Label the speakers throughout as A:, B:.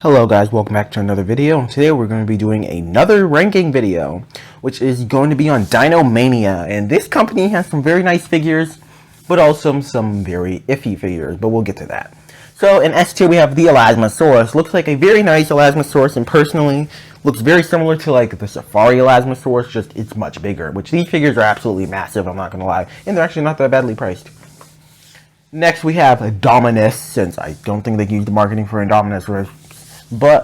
A: Hello guys, welcome back to another video. Today we're going to be doing another ranking video, which is going to be on Dinomania. And this company has some very nice figures, but also some very iffy figures, but we'll get to that. So in S tier we have the Elasmosaurus. Looks like a very nice Elasmosaurus, and personally looks very similar to like the Safari Elasmosaurus, just it's much bigger, which these figures are absolutely massive, I'm not going to lie. And they're actually not that badly priced. Next we have Dominus, since I don't think they used the marketing for Indominus. But,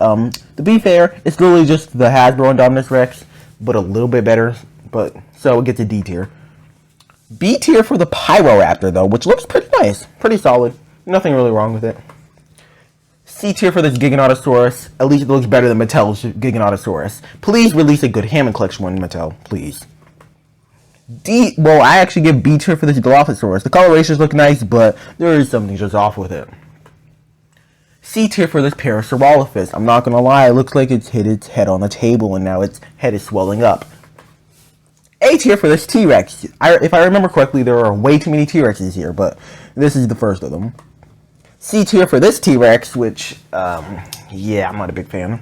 A: to be fair, it's literally just the Hasbro Indominus Rex, but a little bit better. But, so it gets a D tier. B tier for the Pyroraptor, though, which looks pretty nice. Pretty solid. Nothing really wrong with it. C tier for this Giganotosaurus. At least it looks better than Mattel's Giganotosaurus. Please release a good Hammond Collection one, Mattel. Please. D, well, I actually give B tier for this Dilophosaurus. The colorations look nice, but there is something just off with it. C tier for this Parasaurolophus. I'm not gonna lie, it looks like it's hit its head on the table and now its head is swelling up. A tier for this T-Rex. If I remember correctly, there are way too many T-Rexes here, but this is the first of them. C tier for this T-Rex, which, yeah, I'm not a big fan.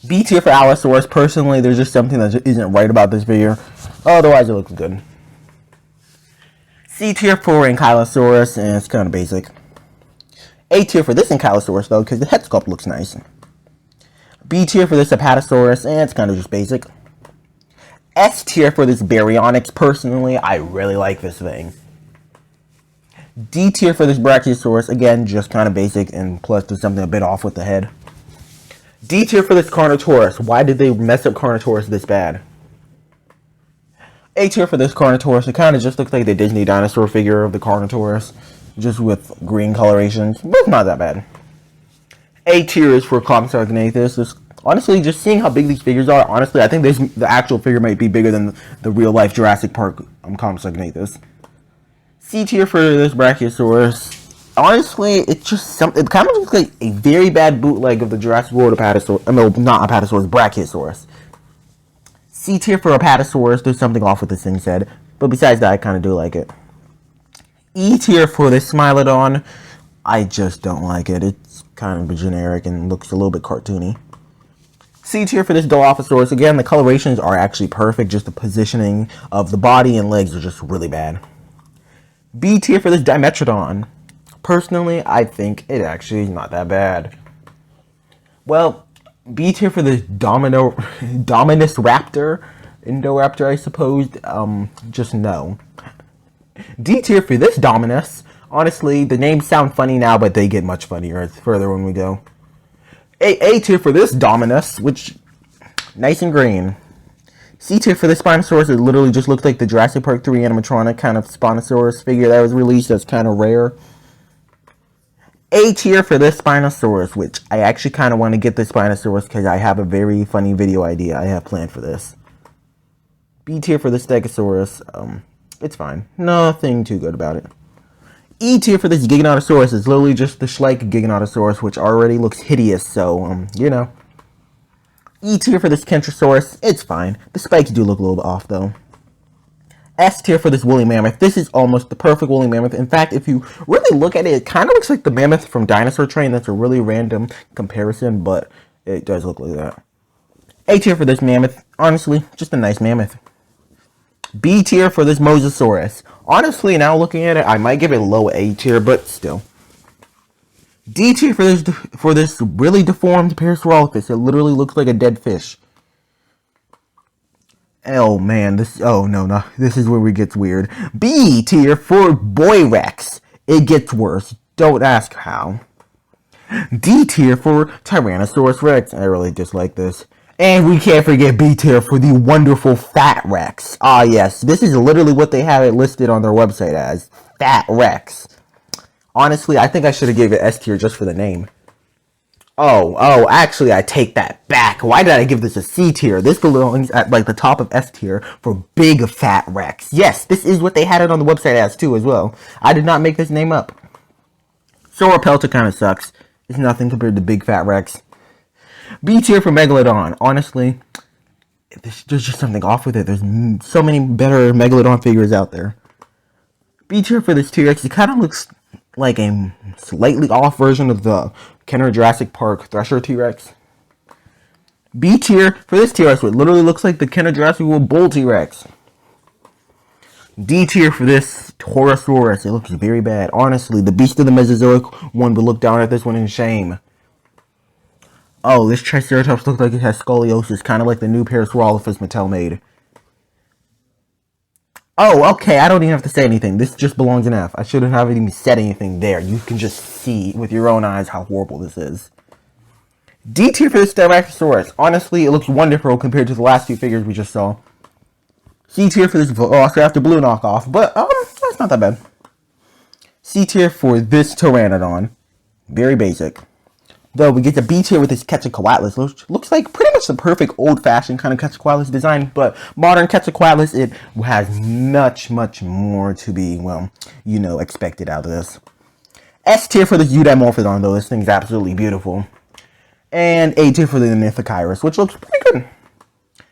A: B tier for Allosaurus. Personally, there's just something that isn't right about this figure. Otherwise, it looks good. C tier for Ankylosaurus, and it's kind of basic. A tier for this Ankylosaurus, though, because the head sculpt looks nice. B tier for this Apatosaurus, and it's kind of just basic. S tier for this Baryonyx. Personally, I really like this thing. D tier for this Brachiosaurus. Again, just kind of basic, and plus there's something a bit off with the head. D tier for this Carnotaurus. Why did they mess up Carnotaurus this bad? A tier for this Carnotaurus. It kind of just looks like the Disney dinosaur figure of the Carnotaurus, just with green colorations, but it's not that bad. A tier is for Compsognathus. Honestly, just seeing how big these figures are, honestly, I think the actual figure might be bigger than the real life Jurassic Park Compsognathus. C tier for this Brachiosaurus. Honestly, it's just it kind of looks like a very bad bootleg of the Jurassic World Apatosaurus. I mean, not Apatosaurus, Brachiosaurus. C tier for Apatosaurus. There's something off with this thing's head, but besides that, I kind of do like it. E tier for this Smilodon. I just don't like it. It's kind of generic and looks a little bit cartoony. C tier for this Dilophosaurus. Again, the colorations are actually perfect. Just the positioning of the body and legs are just really bad. B tier for this Dimetrodon. Personally, I think it actually is not that bad. Well, B tier for this Dominus Raptor. Indoraptor, I suppose. Just no. D tier for this Dominus. Honestly, the names sound funny now, but they get much funnier further when we go. A tier for this Dominus, which, nice and green. C tier for this Spinosaurus. It literally just looks like the Jurassic Park 3 animatronic kind of Spinosaurus figure that was released. That's kind of rare. A tier for this Spinosaurus, which I actually kind of want to get this Spinosaurus because I have a very funny video idea I have planned for this. B tier for this Stegosaurus. It's fine. Nothing too good about it. E tier for this Giganotosaurus is literally just the Schleich Giganotosaurus, which already looks hideous, so, you know. E tier for this Kentrosaurus. It's fine. The spikes do look a little bit off, though. S tier for this woolly mammoth. This is almost the perfect woolly mammoth. In fact, if you really look at it, it kind of looks like the mammoth from Dinosaur Train. That's a really random comparison, but it does look like that. A tier for this mammoth. Honestly, just a nice mammoth. B tier for this Mosasaurus. Honestly, now looking at it, I might give it a low A tier, but still. D tier for this really deformed Parasaurolophus. It literally looks like a dead fish. Oh man, this is where it gets weird. B tier for Boy Rex. It gets worse. Don't ask how. D tier for Tyrannosaurus Rex. I really dislike this. And we can't forget B tier for the wonderful Fat Rex. Ah yes, this is literally what they have it listed on their website as. Fat Rex. Honestly, I think I should have gave it S tier just for the name. Oh, actually I take that back. Why did I give this a C tier? This belongs at like the top of S tier for Big Fat Rex. Yes, this is what they had it on the website as too as well. I did not make this name up. Sauropelta kind of sucks. It's nothing compared to Big Fat Rex. B tier for Megalodon. Honestly, there's just something off with it. There's so many better Megalodon figures out there. B tier for this T-Rex. It kind of looks like a slightly off version of the Kenner Jurassic Park Thresher T-Rex. B tier for this T-Rex, what literally looks like the Kenner Jurassic World Bull T-Rex. D tier for this Torosaurus. It looks very bad. Honestly, the Beast of the Mesozoic one would look down at this one in shame. Oh, this Triceratops looks like it has scoliosis, kind of like the new Parasaurolophus Mattel made. Oh, okay, I don't even have to say anything. This just belongs in F. I shouldn't have even said anything there. You can just see with your own eyes how horrible this is. D tier for this Styracosaurus. Honestly, it looks wonderful compared to the last two figures we just saw. C tier for this Velociraptor Blue knockoff, but that's not that bad. C tier for this Pteranodon. Very basic. Though we get the B tier with this Quetzalcoatlus, which looks like pretty much the perfect old-fashioned kind of Quetzalcoatlus design, but modern Quetzalcoatlus, it has much more to be, well, you know, expected out of this. S tier for the Eudimorphodon, though. This thing's absolutely beautiful. And A tier for the Nithacyrus, which looks pretty good.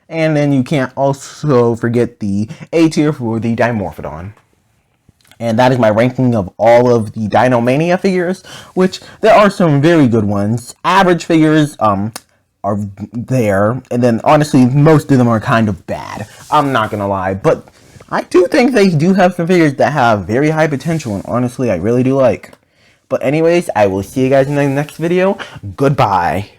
A: And then you can't also forget the A tier for the Dimorphodon. And that is my ranking of all of the Dinomania figures, which there are some very good ones. Average figures are there, and then honestly, most of them are kind of bad. I'm not gonna lie, but I do think they do have some figures that have very high potential, and honestly, I really do like. But anyways, I will see you guys in the next video. Goodbye.